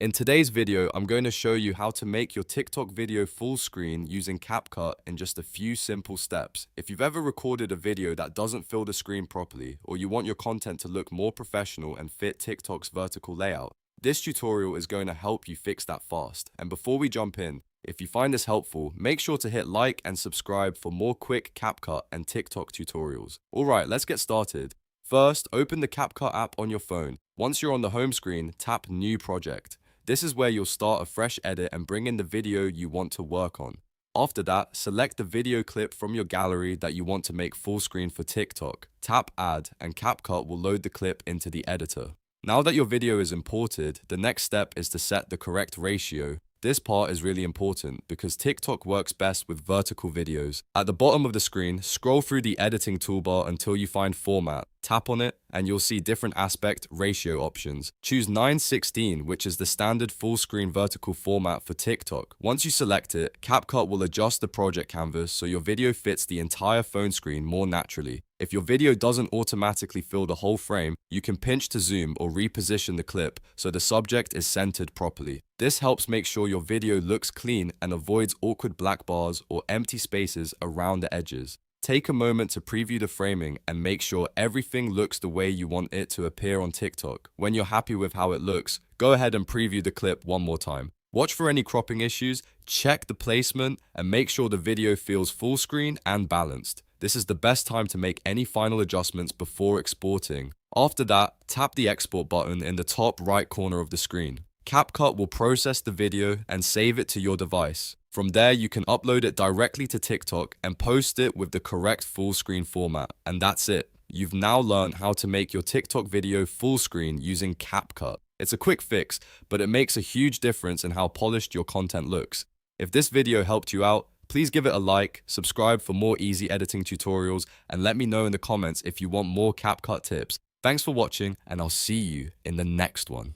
In today's video, I'm going to show you how to make your TikTok video full screen using CapCut in just a few simple steps. If you've ever recorded a video that doesn't fill the screen properly, or you want your content to look more professional and fit TikTok's vertical layout, this tutorial is going to help you fix that fast. And before we jump in, if you find this helpful, make sure to hit like and subscribe for more quick CapCut and TikTok tutorials. Alright, let's get started. First, open the CapCut app on your phone. Once you're on the home screen, tap New Project. This is where you'll start a fresh edit and bring in the video you want to work on. After that, select the video clip from your gallery that you want to make full screen for TikTok. Tap Add, and CapCut will load the clip into the editor. Now that your video is imported, the next step is to set the correct ratio. This part is really important because TikTok works best with vertical videos. At the bottom of the screen, scroll through the editing toolbar until you find Format. Tap on it and you'll see different aspect ratio options. Choose 9:16, which is the standard full screen vertical format for TikTok. Once you select it, CapCut will adjust the project canvas so your video fits the entire phone screen more naturally. If your video doesn't automatically fill the whole frame, you can pinch to zoom or reposition the clip so the subject is centered properly. This helps make sure your video looks clean and avoids awkward black bars or empty spaces around the edges. Take a moment to preview the framing and make sure everything looks the way you want it to appear on TikTok. When you're happy with how it looks, go ahead and preview the clip one more time. Watch for any cropping issues, check the placement, and make sure the video feels full screen and balanced. This is the best time to make any final adjustments before exporting. After that, tap the export button in the top right corner of the screen. CapCut will process the video and save it to your device. From there, you can upload it directly to TikTok and post it with the correct full screen format. And that's it. You've now learned how to make your TikTok video full screen using CapCut. It's a quick fix, but it makes a huge difference in how polished your content looks. If this video helped you out, please give it a like, subscribe for more easy editing tutorials, and let me know in the comments if you want more CapCut tips. Thanks for watching, and I'll see you in the next one.